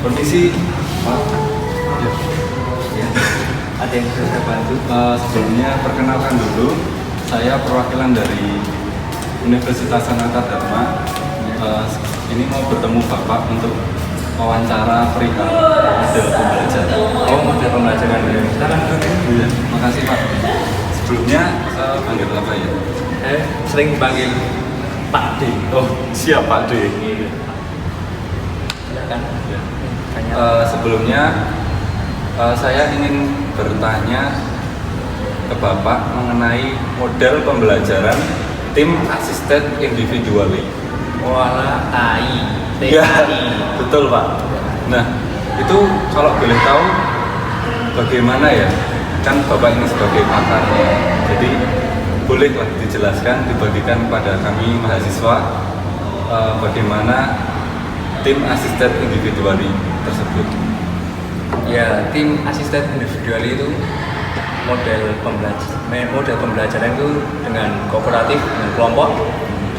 Permisi, Pak. Ya, Ya, ada yang bisa saya bantu? sebelumnya perkenalkan dulu, saya perwakilan dari Universitas Sanata Dharma. Ini mau bertemu Bapak untuk wawancara perihal model pembelajaran. Oh, model pembelajaran ya. Silakan duduk. Iya, makasih Pak. Sebelumnya saya panggil apa ya? Saya sering dipanggil Pak D. Oh, siap Pak D. Silakan. Ya. Tanya. Sebelumnya saya ingin bertanya ke Bapak mengenai model pembelajaran tim assisted individually. Walah TAI. Ya, TAI. betul Pak. Nah, itu kalau boleh tahu bagaimana ya? Kan Bapak ini sebagai pakarnya, jadi bolehlah dijelaskan, dibagikan kepada kami mahasiswa bagaimana tim assisted individually tersebut. Ya, tim asisten individual itu model pembelajaran itu dengan kooperatif, dengan kelompok,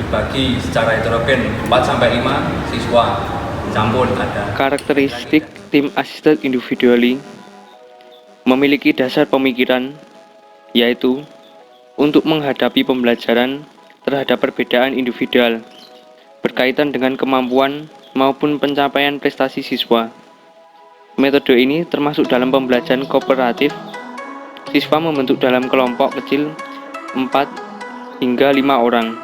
dibagi secara heterogen 4 sampai 5 siswa, campur ada. Karakteristik tim assisted individually memiliki dasar pemikiran, yaitu untuk menghadapi pembelajaran terhadap perbedaan individual berkaitan dengan kemampuan maupun pencapaian prestasi siswa. Metode ini termasuk dalam pembelajaran kooperatif. Siswa membentuk dalam kelompok kecil 4 hingga 5 orang.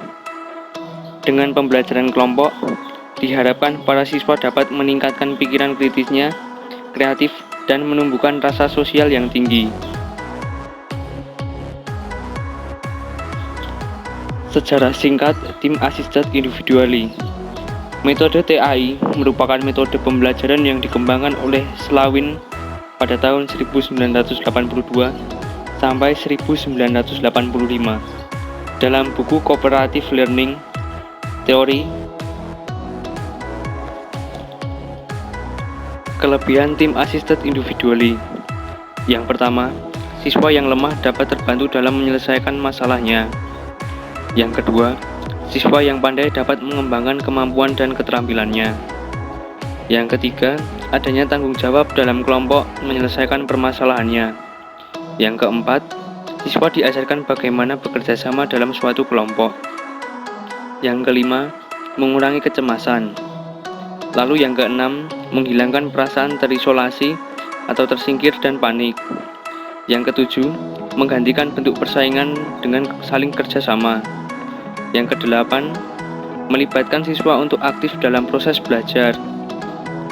Dengan pembelajaran kelompok, diharapkan para siswa dapat meningkatkan pikiran kritisnya, kreatif, dan menumbuhkan rasa sosial yang tinggi. Sejarah singkat tim assisted individually. Metode TAI merupakan metode pembelajaran yang dikembangkan oleh Slawin pada tahun 1982 sampai 1985 dalam buku Cooperative Learning Theory. Kelebihan tim assisted individually. Yang pertama, siswa yang lemah dapat terbantu dalam menyelesaikan masalahnya. Yang kedua, siswa yang pandai dapat mengembangkan kemampuan dan keterampilannya. Yang ketiga, adanya tanggung jawab dalam kelompok menyelesaikan permasalahannya. Yang keempat, siswa diajarkan bagaimana bekerja sama dalam suatu kelompok. Yang kelima, mengurangi kecemasan. Lalu yang keenam, menghilangkan perasaan terisolasi atau tersingkir dan panik. Yang ketujuh, menggantikan bentuk persaingan dengan saling kerjasama. Yang kedelapan, melibatkan siswa untuk aktif dalam proses belajar.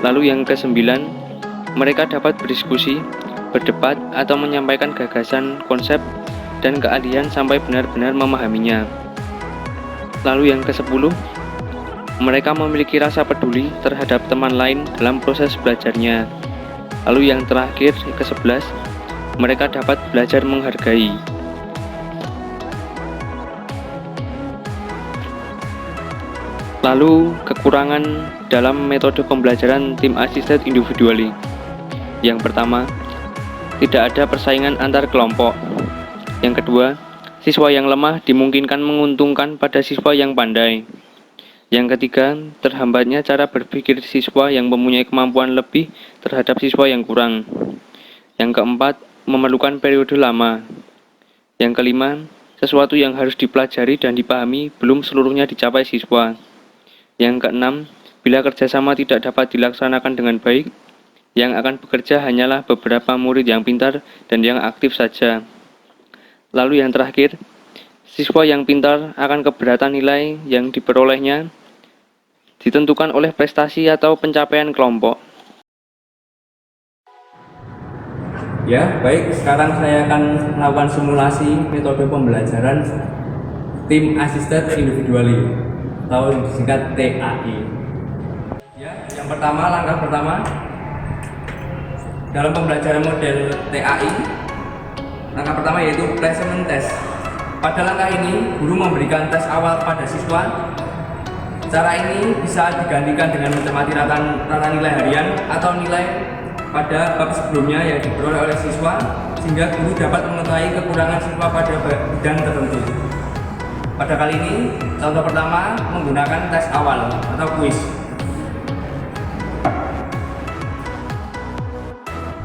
Lalu yang kesembilan, mereka dapat berdiskusi, berdebat, atau menyampaikan gagasan, konsep, dan keahlian sampai benar-benar memahaminya. Lalu yang kesepuluh, mereka memiliki rasa peduli terhadap teman lain dalam proses belajarnya. Lalu yang terakhir, ke-11, mereka dapat belajar menghargai. Lalu, kekurangan dalam metode pembelajaran tim assisted individually. Yang pertama, tidak ada persaingan antar kelompok. Yang kedua, siswa yang lemah dimungkinkan menguntungkan pada siswa yang pandai. Yang ketiga, terhambatnya cara berpikir siswa yang mempunyai kemampuan lebih terhadap siswa yang kurang. Yang keempat, memerlukan periode lama. Yang kelima, sesuatu yang harus dipelajari dan dipahami belum seluruhnya dicapai siswa. Yang keenam, bila kerjasama tidak dapat dilaksanakan dengan baik, yang akan bekerja hanyalah beberapa murid yang pintar dan yang aktif saja. Lalu yang terakhir, siswa yang pintar akan keberatan nilai yang diperolehnya ditentukan oleh prestasi atau pencapaian kelompok. Ya, baik. Sekarang saya akan melakukan simulasi metode pembelajaran tim assisted individually atau disingkat TAI. Ya, yang pertama, langkah pertama dalam pembelajaran model TAI, langkah pertama yaitu placement test. Pada langkah ini, guru memberikan tes awal pada siswa. Cara ini bisa digantikan dengan mencermati rata nilai harian atau nilai pada bab sebelumnya yang diperoleh oleh siswa, sehingga guru dapat mengetahui kekurangan siswa pada bidang tertentu. Pada kali ini, contoh pertama menggunakan tes awal atau kuis.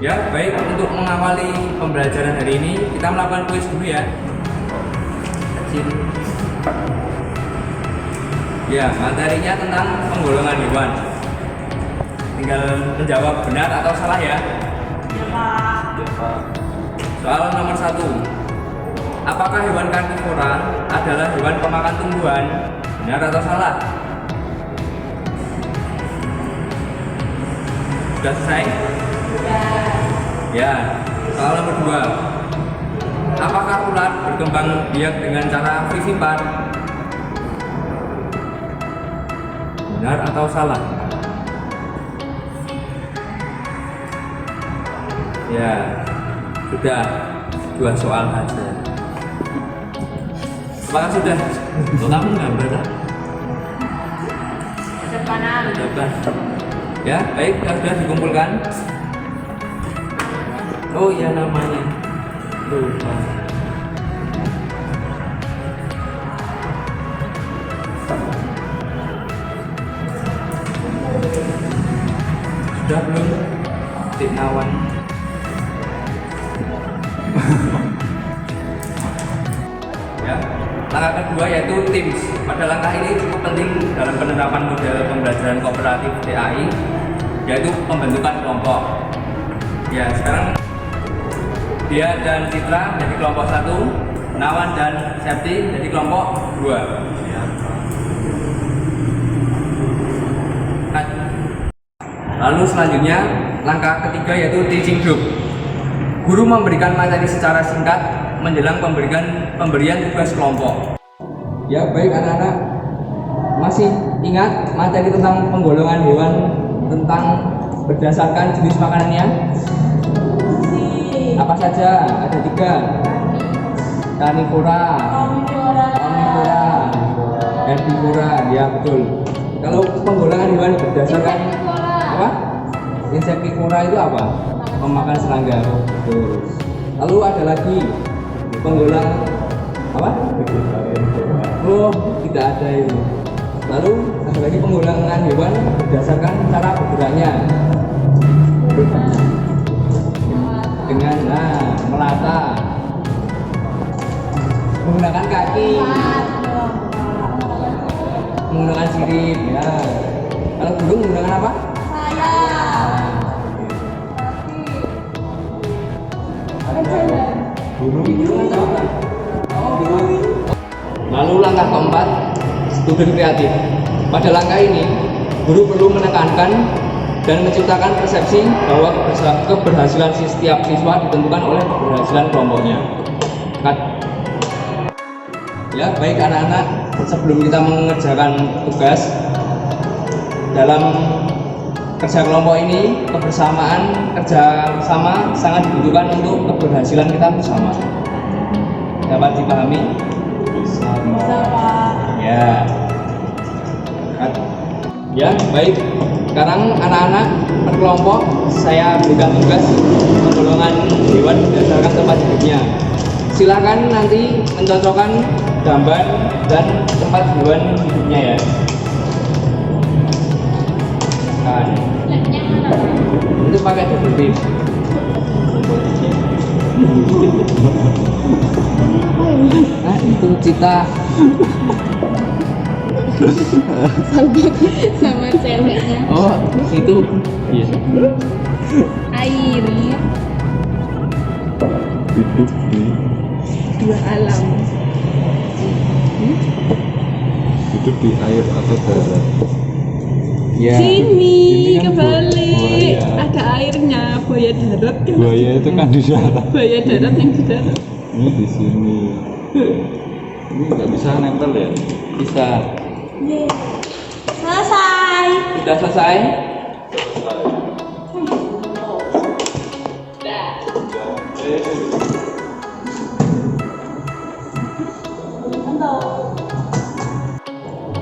Ya, baik, untuk mengawali pembelajaran hari ini kita melakukan kuis dulu ya. Kecil. Ya, materinya tentang penggolongan hewan. Tinggal menjawab benar atau salah ya. Soal nomor 1. Apakah hewan karnivora adalah hewan pemakan tumbuhan? Benar atau salah? Sudah selesai? Ya. Soal nomor 2. Apakah ular berkembang biak dengan cara vivipar? Benar atau salah? Ya, sudah 2 soal saja. Apakah sudah? Kamu gambar tak? Depanan. Depan. Ya, baik, sudah dikumpulkan. Oh iya, namanya lupa. Sudah belum? Tik Nawan. Ya, langkah kedua yaitu TIMS. Pada langkah ini cukup penting dalam penerapan model pembelajaran kooperatif TAI, yaitu pembentukan kelompok. Ya, sekarang dia dan Citra jadi kelompok 1, Nawan dan Septi jadi kelompok 2. Lalu selanjutnya langkah ketiga yaitu teaching group. Guru memberikan materi secara singkat menjelang pemberian tugas kelompok. Ya, baik anak-anak, masih ingat materi tentang penggolongan hewan tentang berdasarkan jenis makanannya? Apa saja? Ada 3. Karnivora, omnivora, herbivora. Ya, betul. Kalau penggolongan hewan berdasarkan apa? Insektivora itu apa? Pemakan serangga. Betul. Lalu ada lagi penggolongan apa? Oh, tidak ada itu. Lalu ada lagi penggolongan hewan berdasarkan cara bergeraknya. Dengan melata, menggunakan kaki, menggunakan sirip. Ya. Kalau burung menggunakan apa? Lalu langkah keempat, studi kreatif. Pada langkah ini, guru perlu menekankan dan menciptakan persepsi bahwa keberhasilan setiap siswa ditentukan oleh keberhasilan kelompoknya. Ya, baik anak-anak, sebelum kita mengerjakan tugas dalam kerja kelompok ini, kebersamaan, kerja sama sangat dibutuhkan untuk keberhasilan kita bersama. Dapat dipahami? Bisa, Pak. Ya. Ya, baik. Sekarang anak-anak berkelompok saya berikan tugas penggolongan hewan berdasarkan tempat hidupnya. Silakan nanti mencocokkan gambar dan tempat hewan hidupnya ya. Kan. Itu pakai double tip. Nah, itu Cita. Sama ceweknya. Oh, itu. Iya. Air. Hidup di Dua alam. hidup di air atau darat. Ya. Sini Ini kan kebalik. buaya. Ada airnya. Buaya darat kan. Buaya itu kan di darat. Buaya darat yang di darat. Ini di sini. Ini nggak bisa nempel ya? Bisa. Yeay. Selesai. Sudah selesai?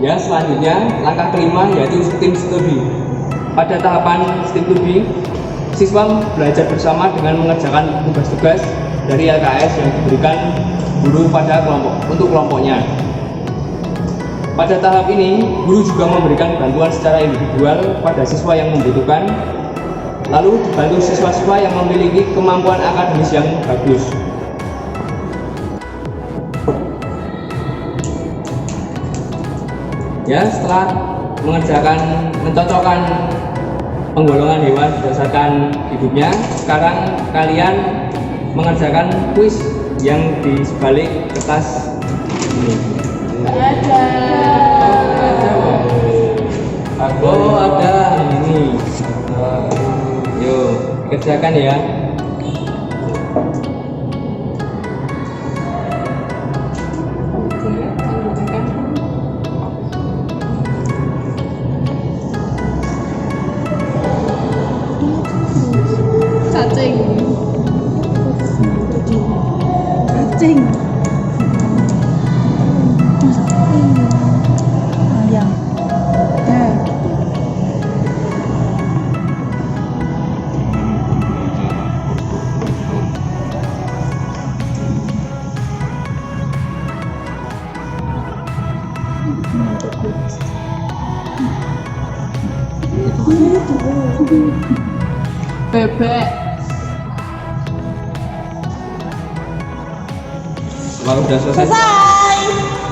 Ya, selanjutnya langkah kelima yaitu tim studi. Pada tahapan tim studi, siswa belajar bersama dengan mengerjakan tugas-tugas dari LKS yang diberikan guru pada kelompoknya. Pada tahap ini, guru juga memberikan bantuan secara individual pada siswa yang membutuhkan lalu dibantu siswa-siswa yang memiliki kemampuan akademis yang bagus. Ya, setelah mencocokkan penggolongan hewan berdasarkan hidupnya, sekarang kalian mengerjakan kuis yang di sebalik kertas ini. Oh, ada ini. Yuk, kerjakan ya. Cacing. Cacing. Ayam. Bebek. Kalau udah selesai.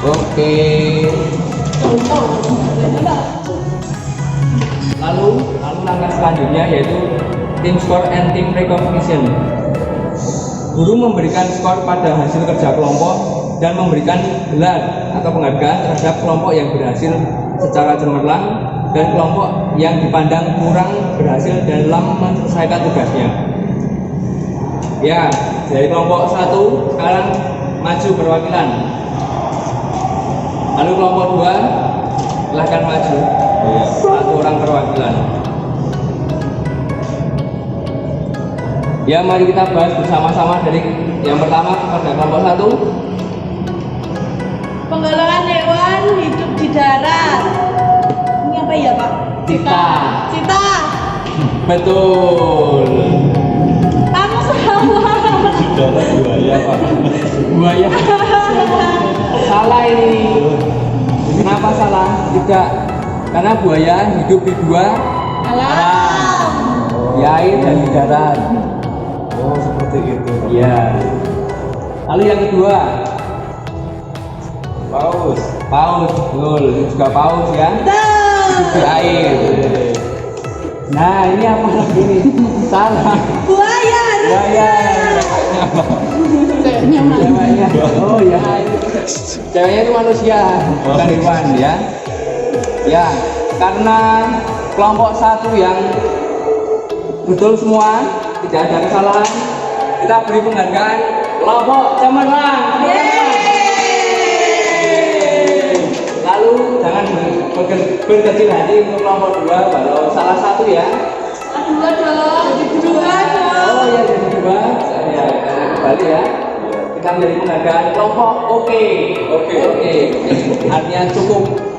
Oke. Lalu langkah selanjutnya yaitu team score and team recognition. Guru memberikan skor pada hasil kerja kelompok dan memberikan gelar atau penghargaan terhadap kelompok yang berhasil secara cemerlang dan kelompok yang dipandang kurang berhasil dalam menyelesaikan tugasnya. Ya, dari kelompok 1 sekarang maju perwakilan. Lalu kelompok 2 silahkan maju. Satu orang perwakilan. Ya, mari kita bahas bersama-sama dari yang pertama pada kelompok 1. Penggolongan hewan hidup di darat. Ini apa ya, Pak? Cita. Cita. Betul. Kamu salah. Darah buaya Pak. Buaya. Salah ini. Kenapa salah? Tidak. Karena buaya hidup di dua Alam. di air dan di darat. Oh seperti itu. Iya. Lalu yang kedua, Paus. paus. Betul, ini juga paus ya. Hidup di air. Nah, ini apa lagi nih? Salah. Buaya. Buaya. Ceweknya. Oh ya. Ceweknya itu manusia, bukan hewan ya. Ya, karena kelompok 1 yang betul semua, tidak ada kesalahan, kita beri penghargaan kelompok cemerlang. Lalu jangan berkecil hati untuk kelompok 2 kalau salah satu ya. Dua dong. Dua dong. Oh ya, jadi 2 ya, kembali ya. Kita beri penghargaan kelompok oke. Artinya cukup.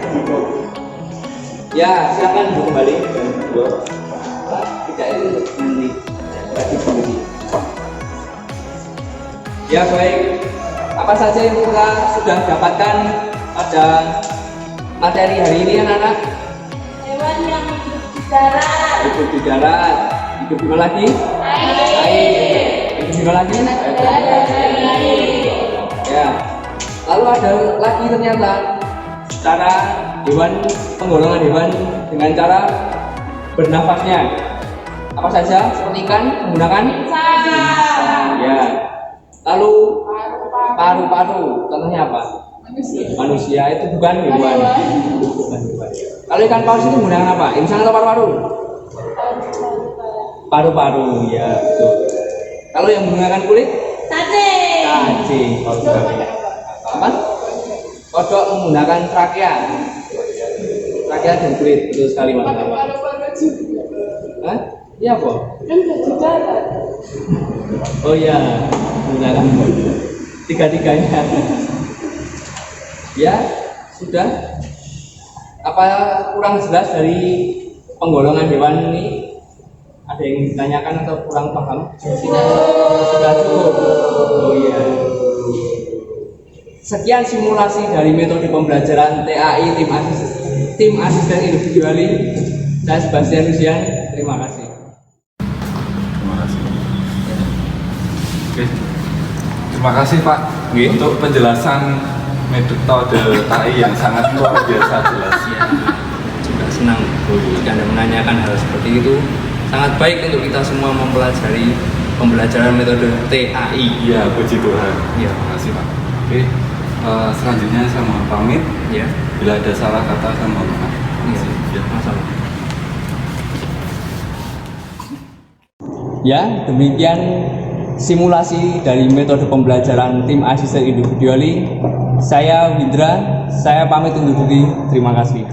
Ya, silakan duduk kembali. Tidak itu nanti bagi sendiri. Ya baik, apa saja yang kita sudah dapatkan pada materi hari ini anak-anak? Hewan yang hidup di darat. Hidup di darat, hidup di mana lagi? Air. Hidup di mana lagi? Ya. Lalu ada lagi ternyata cara penggolongan hewan dengan cara bernafasnya. Apa saja? Seperti ikan menggunakan ya. Lalu paru-paru, contohnya apa? Manusia itu bukan hewan. Kalau ikan paus itu menggunakan apa? Insang atau paru-paru? Paru-paru, ya betul. Kalau yang menggunakan kulit? Cacing. Apa? Kodok menggunakan trakea. Trakea dan kulit, betul sekali mas. Hah? Iya apa? Oh iya, menggunakan tiga-tiganya. Ya, sudah. Apa kurang jelas dari penggolongan hewan ini? Ada yang ditanyakan atau kurang paham? Sudah cukup. Oh iya. Sekian simulasi dari metode pembelajaran TAI tim asisten individuali. Saya Sebastian Lucian. Terima kasih. Oke. Terima kasih Pak Oke. untuk penjelasan metode TAI yang sangat luar biasa jelas. Ya, juga senang jika Anda menanyakan hal seperti itu. Sangat baik untuk kita semua mempelajari pembelajaran metode TAI. Iya, puji Tuhan. Ya. Terima kasih Pak. Oke, selanjutnya saya mohon pamit. Ya. Bila ada salah kata saya mohon maaf. Iya. Ya. Masalah. Ya, demikian simulasi dari metode pembelajaran tim asisten individually. Saya Windra, saya pamit undur diri. Terima kasih.